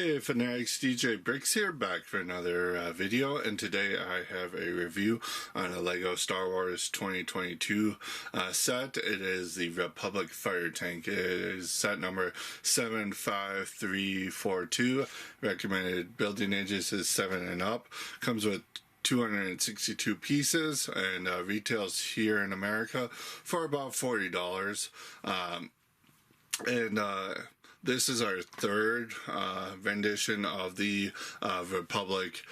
Hey Fanatics, DJ Bricks here, back for another video, and today I have a review on a LEGO Star Wars 2022 set. It is the Republic Fighter Tank. It is set number 75342. Recommended building ages is 7 and up. Comes with 262 pieces and retails here in America for about $40. This is our third rendition of the Republic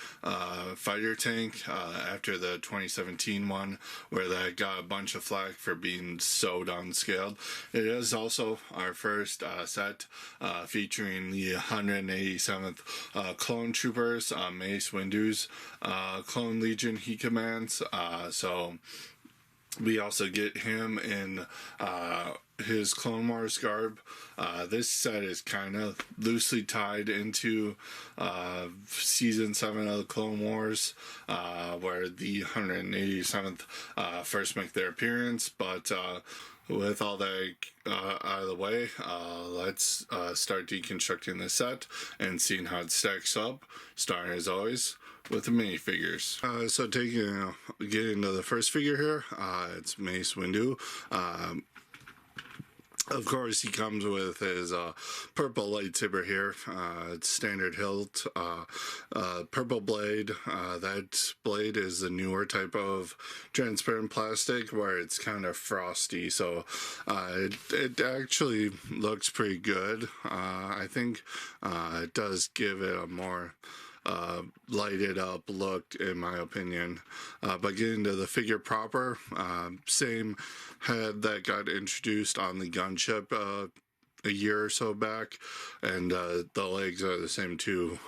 fighter tank after the 2017 one, where that got a bunch of flack for being so downscaled. It is also our first set featuring the 187th Clone Troopers, Mace Windu's Clone Legion he commands. So we also get him in his Clone Wars garb. This set is kind of loosely tied into Season 7 of the Clone Wars, where the 187th first make their appearance, but with all that out of the way, let's start deconstructing the set and seeing how it stacks up, starting as always with the minifigures. So getting into the first figure here, it's Mace Windu. Of course, he comes with his purple lightsaber here. It's standard hilt, purple blade. That blade is the newer type of transparent plastic where it's kind of frosty, so it actually looks pretty good. I think it does give it a more lighted up look, in my opinion. But getting to the figure proper, same head that got introduced on the gunship a year or so back, and the legs are the same too.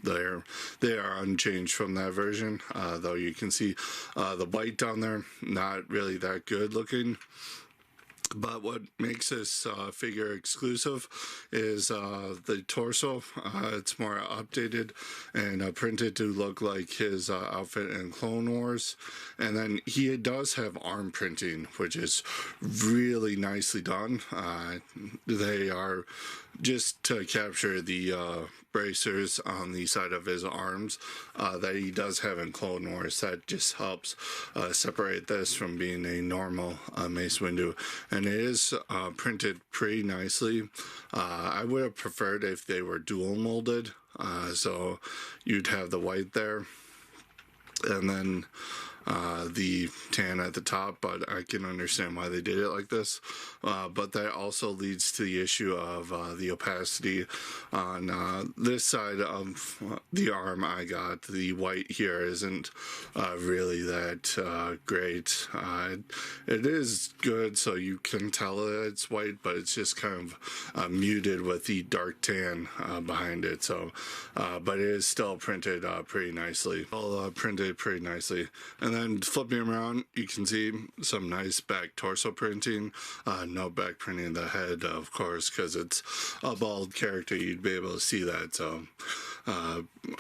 They are unchanged from that version, though you can see the white down there, not really that good looking. But what makes this figure exclusive is the torso. It's more updated and printed to look like his outfit in Clone Wars. And then he does have arm printing, which is really nicely done. They are just to capture the bracers on the side of his arms that he does have in Clone Wars. That just helps separate this from being a normal Mace Windu. And it is printed pretty nicely. I would have preferred if they were dual molded, so you'd have the white there and then the tan at the top, but I can understand why they did it like this. But that also leads to the issue of the opacity on this side of the arm I got. The white here isn't really that great. It is good, so you can tell that it's white, but it's just kind of muted with the dark tan behind it. So, but it is still printed pretty nicely. All printed pretty nicely. And then flipping around, you can see some nice back torso printing. No back printing the head, of course, because it's a bald character. You'd be able to see that. So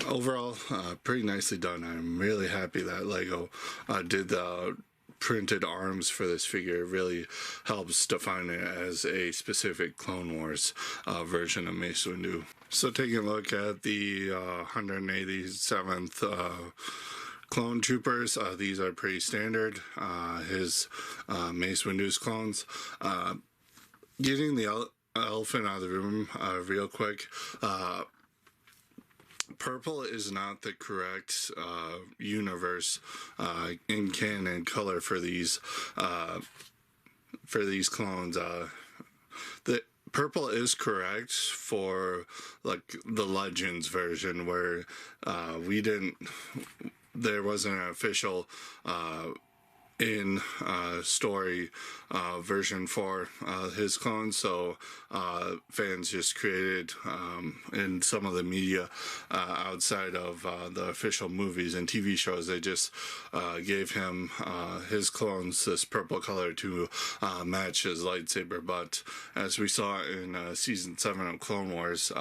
overall, pretty nicely done. I'm really happy that LEGO did the printed arms for this figure. It really helps define it as a specific Clone Wars version of Mace Windu. So taking a look at the 187th Clone Troopers, these are pretty standard. His Mace Windu's clones. Getting the elephant out of the room real quick. Purple is not the correct universe in canon color for these clones. The purple is correct for like the Legends version, where there wasn't an official in story version for his clones, so fans just created in some of the media outside of the official movies and TV shows, they just gave him his clones this purple color to match his lightsaber. But as we saw in season 7 of Clone Wars,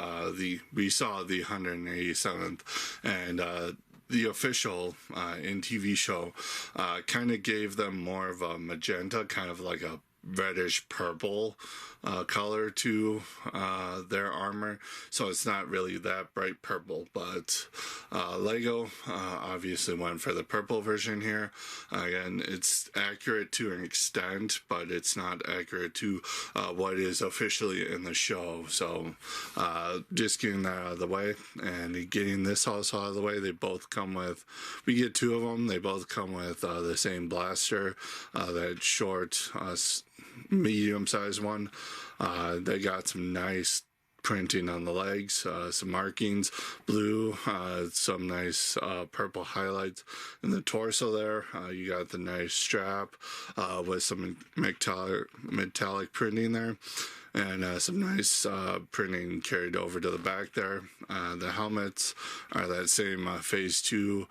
we saw the 187th, and the official in TV show kind of gave them more of a magenta, kind of like a reddish purple color to their armor, so it's not really that bright purple. But Lego obviously went for the purple version here. Again, it's accurate to an extent, but it's not accurate to what is officially in the show. So just getting that out of the way and getting this also out of the way. They both come with, we get two of them, they both come with the same blaster, that short medium-sized one. They got some nice printing on the legs, some markings, blue, some nice purple highlights in the torso there. You got the nice strap with some metallic printing there, and some nice printing carried over to the back there. The helmets are that same phase 2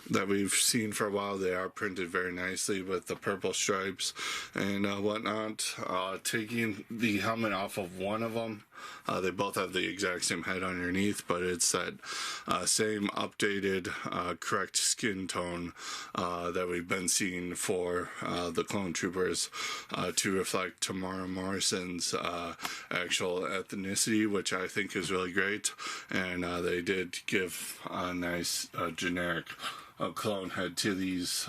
that we've seen for a while. They are printed very nicely with the purple stripes and whatnot. Taking the helmet off of one of them, they both have the exact same head underneath, but it's that same updated, correct skin tone that we've been seeing for the clone troopers to reflect Tamara Morrison's actual ethnicity, which I think is really great. And they did give a nice generic clone head to these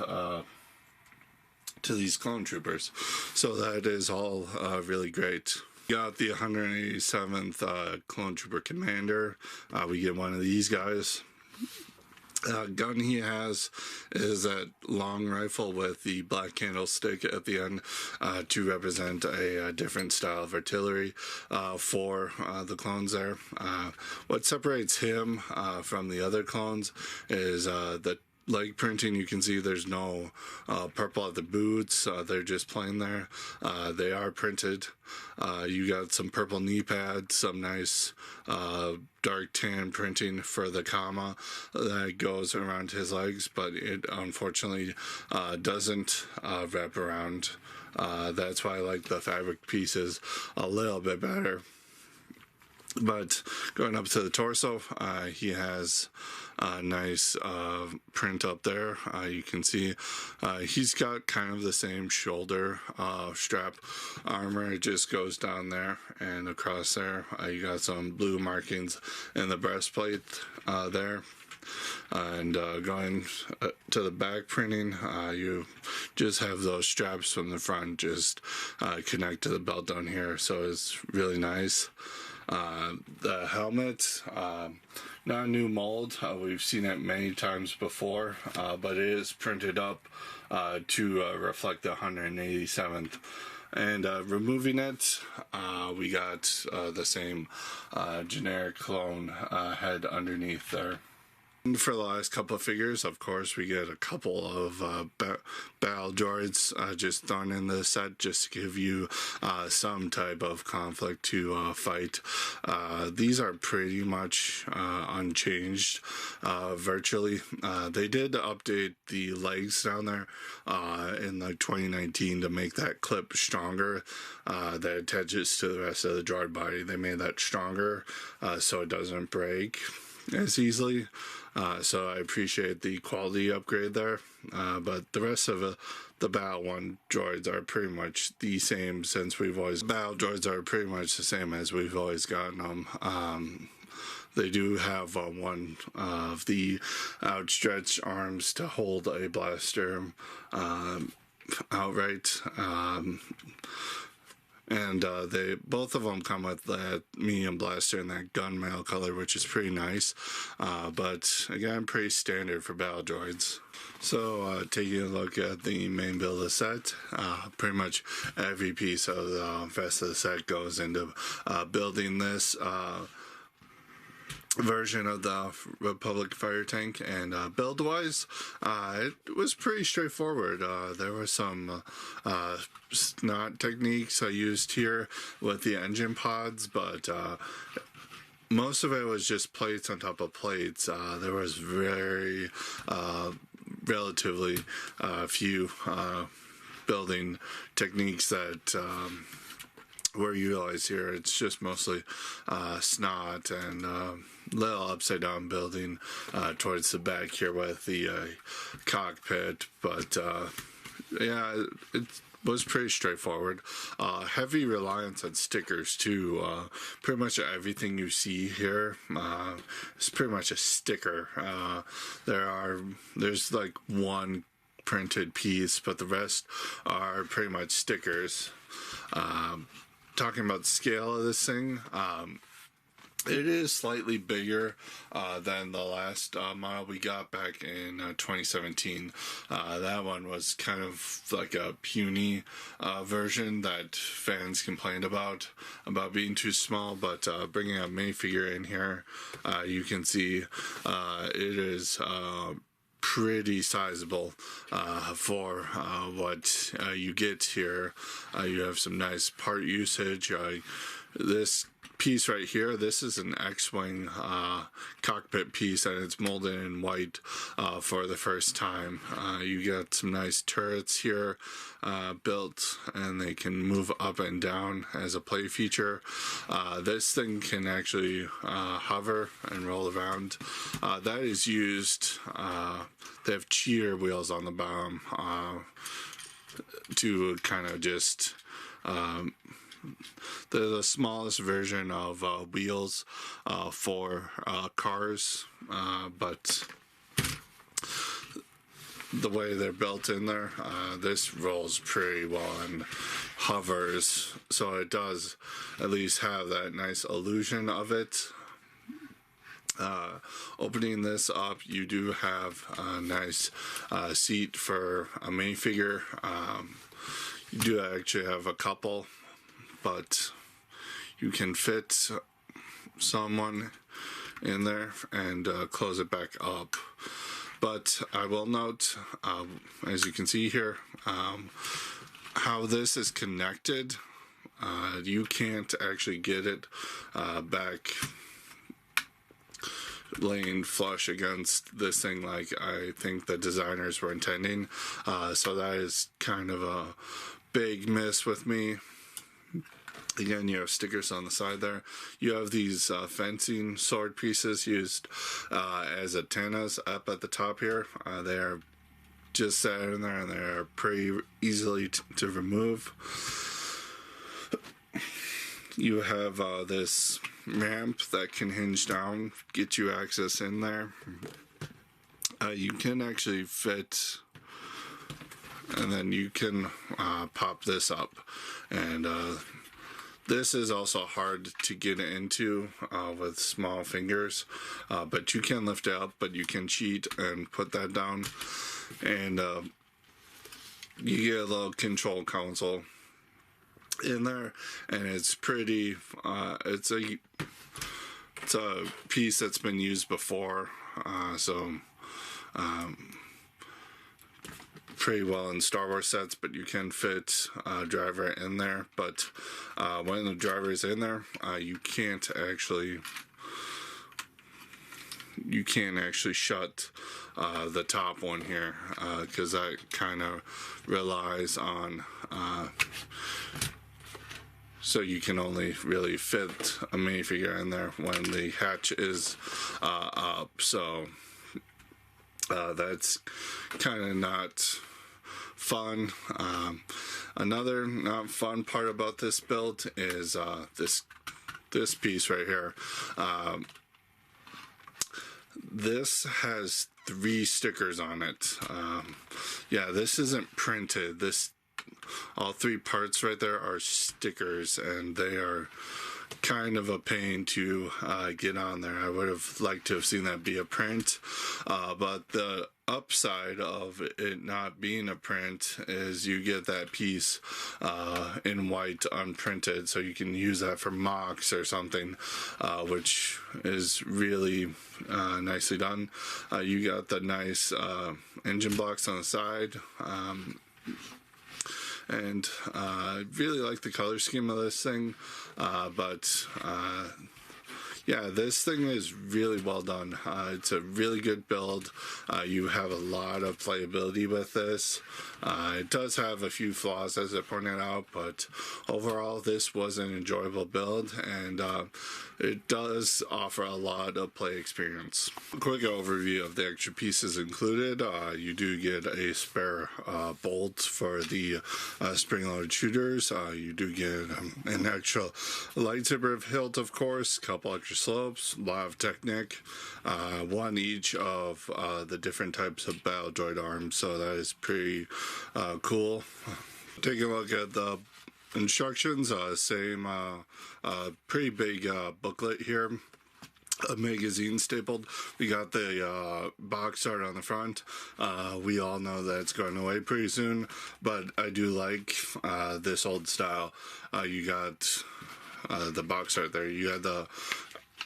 clone troopers, so that is all really great. We got the 187th Clone Trooper Commander. We get one of these guys. Gun he has is that long rifle with the black candlestick at the end to represent a different style of artillery for the clones there. What separates him from the other clones is the leg printing. You can see there's no purple at the boots. They're just plain there. They are printed. You got some purple knee pads, some nice dark tan printing for the comma that goes around his legs, but it unfortunately doesn't wrap around. That's why I like the fabric pieces a little bit better. But going up to the torso, he has a nice print up there. You can see he's got kind of the same shoulder strap armor. It just goes down there and across there. You got some blue markings in the breastplate there. And going to the back printing, you just have those straps from the front just connect to the belt down here, so it's really nice. The helmet, not a new mold. We've seen it many times before, but it is printed up to reflect the 187th. And removing it, we got the same generic clone head underneath there. For the last couple of figures, of course, we get a couple of battle droids just thrown in the set just to give you some type of conflict to fight. These are pretty much unchanged virtually. They did update the legs down there in like 2019 to make that clip stronger that attaches to the rest of the droid body. They made that stronger so it doesn't break as easily. So I appreciate the quality upgrade there, but the rest of the Battle 1 droids are pretty much the same since Battle droids are pretty much the same as we've always gotten them. They do have one of the outstretched arms to hold a blaster outright. And they both of them come with that medium blaster and that gunmetal color, which is pretty nice. But again, pretty standard for battle droids. So taking a look at the main build of the set, pretty much every piece of the rest of the set goes into building this version of the Republic fighter tank. And build wise, it was pretty straightforward. There were some snot techniques I used here with the engine pods, but most of it was just plates on top of plates. There was very relatively few building techniques that were utilized here. It's just mostly snot and little upside down building towards the back here with the cockpit. But yeah, it was pretty straightforward. Heavy reliance on stickers too. Pretty much everything you see here is pretty much a sticker. There's like one printed piece, but the rest are pretty much stickers. Talking about the scale of this thing, it is slightly bigger than the last model we got back in 2017. That one was kind of like a puny version that fans complained about being too small, but bringing a minifigure in here, you can see it is pretty sizable for what you get here. You have some nice part usage. This piece right here, this is an X-Wing cockpit piece, and it's molded in white for the first time. You got some nice turrets here built, and they can move up and down as a play feature. This thing can actually hover and roll around. That is used, they have cheater wheels on the bottom to kind of just they're the smallest version of wheels for cars, but the way they're built in there, this rolls pretty well and hovers, so it does at least have that nice illusion of it. Opening this up, you do have a nice seat for a minifigure. You do actually have a couple, but you can fit someone in there and close it back up. But I will note, as you can see here, how this is connected. You can't actually get it back laying flush against this thing like I think the designers were intending. So that is kind of a big miss with me. Again, you have stickers on the side there. You have these fencing sword pieces used as antennas up at the top here. They are just set in there, and they are pretty easily to remove. You have this ramp that can hinge down, get you access in there. You can actually fit, and then you can pop this up, and this is also hard to get into with small fingers, but you can lift it up, but you can cheat and put that down, and you get a little control console in there, and it's pretty, it's a piece that's been used before, so pretty well in Star Wars sets, but you can fit a driver in there. But when the driver is in there, you can't actually shut the top one here, because that kind of relies on so you can only really fit a minifigure in there when the hatch is up. So that's kind of not fun. Another not fun part about this build is this piece right here. This has 3 stickers on it. Yeah, this isn't printed. All 3 parts right there are stickers, and they are kind of a pain to get on there. I would have liked to have seen that be a print, but the upside of it not being a print is you get that piece in white unprinted, so you can use that for mocks or something, which is really nicely done. You got the nice engine blocks on the side, and I really like the color scheme of this thing, but Yeah, this thing is really well done. It's a really good build. You have a lot of playability with this. It does have a few flaws, as I pointed out, but overall this was an enjoyable build, and it does offer a lot of play experience. A quick overview of the extra pieces included. You do get a spare bolt for the spring-loaded shooters. You do get an extra lightsaber hilt, of course, a couple extra slopes, a lot of Technic, one each of the different types of battle droid arms, so that is pretty cool. Take a look at the instructions. Same pretty big booklet here, a magazine stapled. We got the box art on the front. We all know that it's going away pretty soon, but I do like this old style. You got the box art there. You got the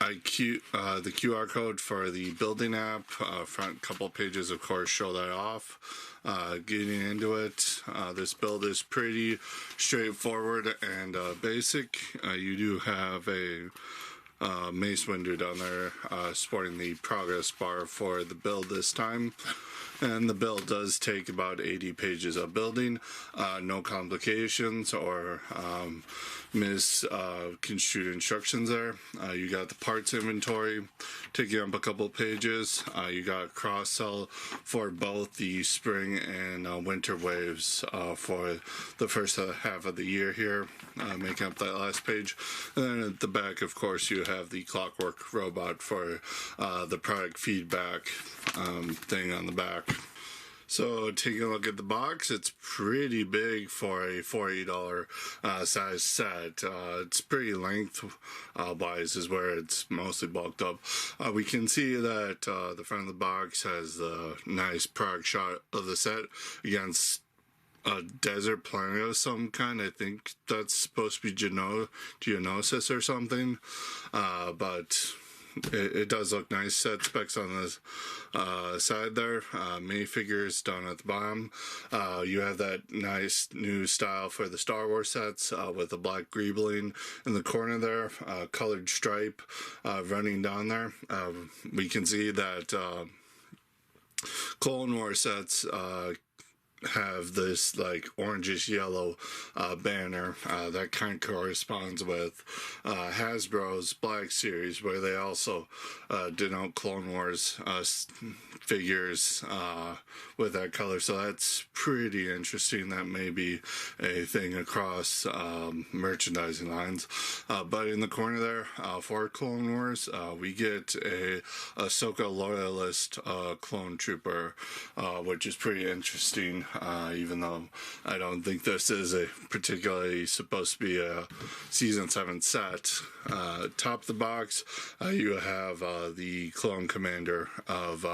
the QR code for the building app. Front couple pages, of course, show that off. Getting into it, this build is pretty straightforward and basic. You do have a Mace Windu down there sporting the progress bar for the build this time. And the build does take about 80 pages of building. No complications or misconstrued instructions there. You got the parts inventory taking up a couple pages. You got cross-sell for both the spring and winter waves for the first half of the year here, making up that last page. And then at the back, of course, you have the clockwork robot for the product feedback thing on the back. So taking a look at the box, it's pretty big for a $40 size set. It's pretty length-wise is where it's mostly bulked up. We can see that the front of the box has a nice product shot of the set against a desert planet of some kind. I think that's supposed to be Geonosis or something, but it does look nice. Set specs on the side there. Mini figures down at the bottom. You have that nice new style for the Star Wars sets with the black greebling in the corner there. Colored stripe running down there. We can see that Clone Wars sets have this like orangish yellow banner that kind of corresponds with Hasbro's Black Series, where they also denote Clone Wars figures with that color. So that's pretty interesting. That may be a thing across merchandising lines. But in the corner there for Clone Wars, we get a Ahsoka Loyalist clone trooper, which is pretty interesting. Even though I don't think this is a particularly supposed to be a season 7 set. Top of the box, you have the clone commander of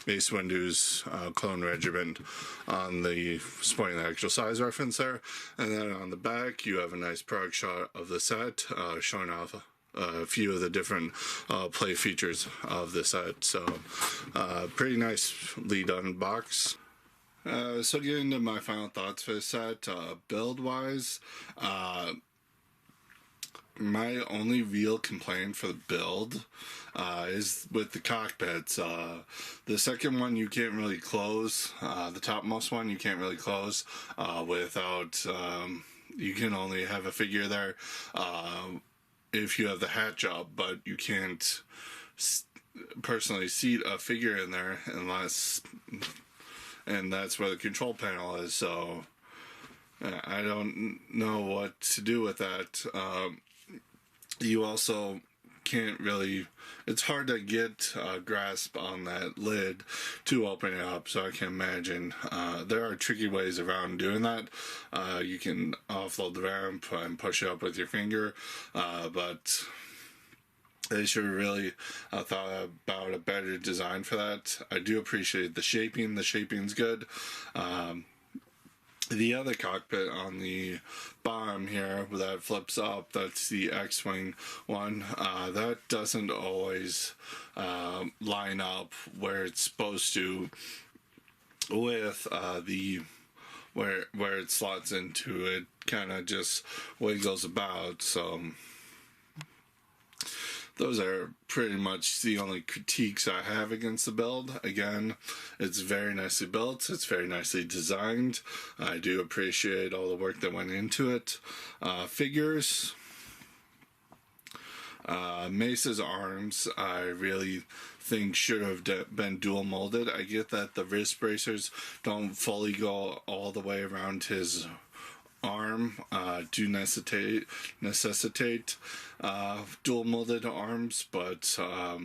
Mace Windu's clone regiment on the sporting the actual size reference there, and then on the back you have a nice product shot of the set showing off a few of the different play features of the set. So pretty nicely done box. So getting into my final thoughts for the set, build-wise, my only real complaint for the build is with the cockpits. The second one you can't really close. The topmost one you can't really close without, you can only have a figure there if you have the hat job, but you can't personally seat a figure in there unless... and that's where the control panel is, so I don't know what to do with that. You also can't really, it's hard to get a grasp on that lid to open it up, so I can imagine there are tricky ways around doing that. You can offload the ramp and push it up with your finger, but they should have really thought about a better design for that. I do appreciate the shaping. The shaping's good. The other cockpit on the bottom here that flips up, that's the X-Wing one. That doesn't always line up where it's supposed to with the where it slots into. It kind of just wiggles about, so... those are pretty much the only critiques I have against the build. Again, it's very nicely built, it's very nicely designed. I do appreciate all the work that went into it. Figures, Mace's arms, I really think should have been dual molded. I get that the wrist bracers don't fully go all the way around his arm, do necessitate dual molded arms, but I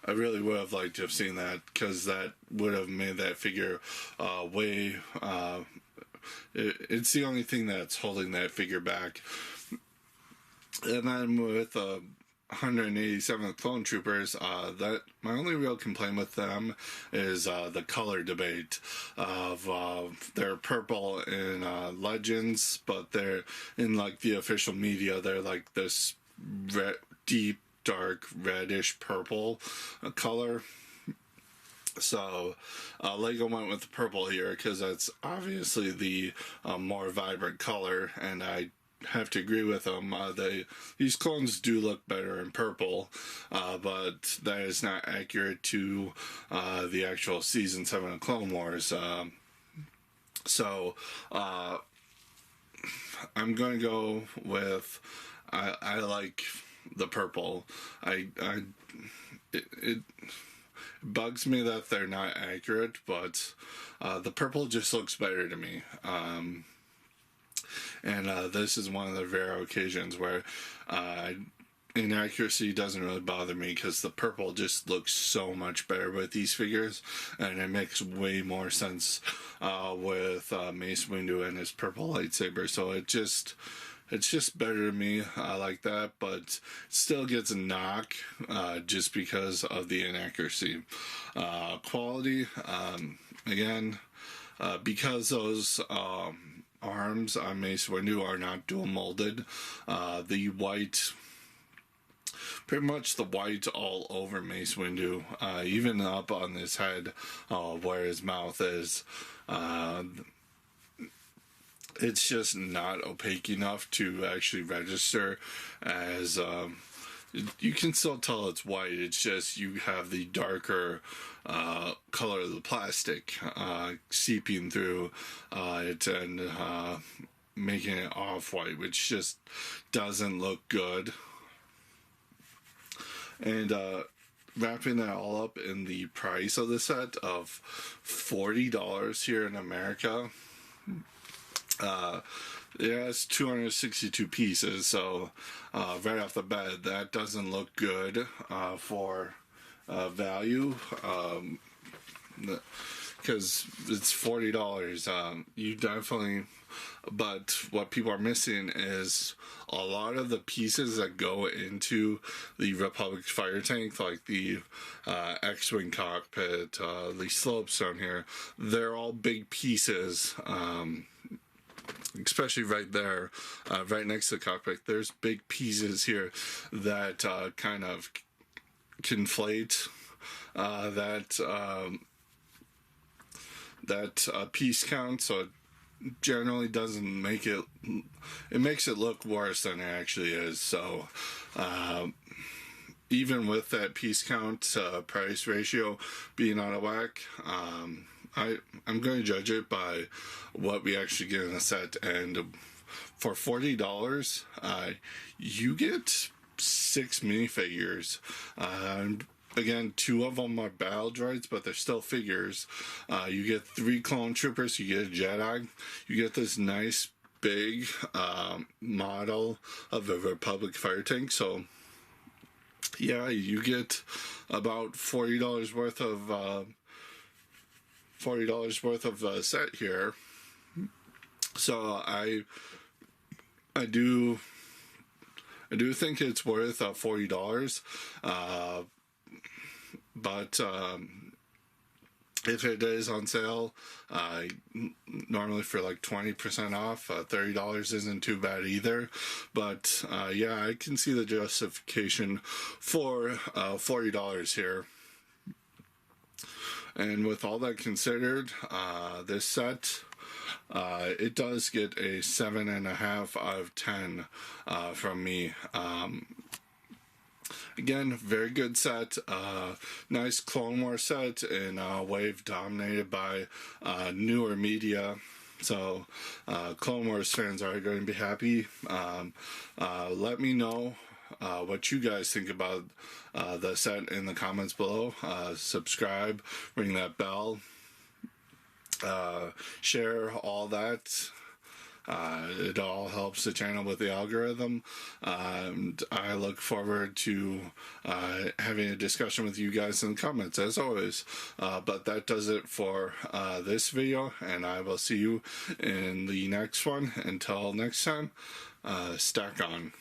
really would have liked to have seen that, because that would have made that figure way it's the only thing that's holding that figure back. And then with 187th Clone Troopers, that my only real complaint with them is the color debate of they're purple in Legends, but they're in like the official media, they're like this deep dark reddish purple color. So Lego went with the purple here because that's obviously the more vibrant color, and I have to agree with them. These clones do look better in purple, but that is not accurate to the actual Season 7 of Clone Wars. So I'm going to go with I like the purple. It bugs me that they're not accurate, but the purple just looks better to me. And this is one of the rare occasions where inaccuracy doesn't really bother me, because the purple just looks so much better with these figures, and it makes way more sense with Mace Windu and his purple lightsaber. So it's just better to me. I like that, but it still gets a knock just because of the inaccuracy. Quality, again, because those arms on Mace Windu are not dual molded, the white, pretty much the white all over Mace Windu, even up on his head where his mouth is, it's just not opaque enough to actually register as you can still tell it's white. It's just you have the darker color of the plastic seeping through it and making it off-white, which just doesn't look good. And wrapping that all up in the price of the set of $40 here in America, it has 262 pieces, so right off the bat, that doesn't look good for value, because it's $40. You definitely, but what people are missing is a lot of the pieces that go into the Republic fire tank, like the X-Wing cockpit, the slopes down here, they're all big pieces. Especially right there, right next to the cockpit, there's big pieces here that kind of conflate that piece count, so it generally doesn't make it. It makes it look worse than it actually is. So even with that piece count price ratio being out of whack, I'm going to judge it by what we actually get in a set, and for $40, you get 6 minifigures. Again, 2 of them are battle droids, but they're still figures. You get 3 clone troopers, you get a Jedi, you get this nice big model of a Republic fire tank. So yeah, you get about $40 worth of set here. So I do think it's worth $40, but if it is on sale, normally for like 20% off, $30 isn't too bad either. But yeah, I can see the justification for $40 here. And with all that considered, this set, it does get a 7.5 out of 10 from me. Again, very good set. Nice Clone Wars set in a wave dominated by newer media. So, Clone Wars fans are going to be happy. Let me know what you guys think about the set in the comments below. Subscribe, ring that bell, share all that. It all helps the channel with the algorithm, and I look forward to having a discussion with you guys in the comments as always. But that does it for this video, and I will see you in the next one. Until next time, stack on.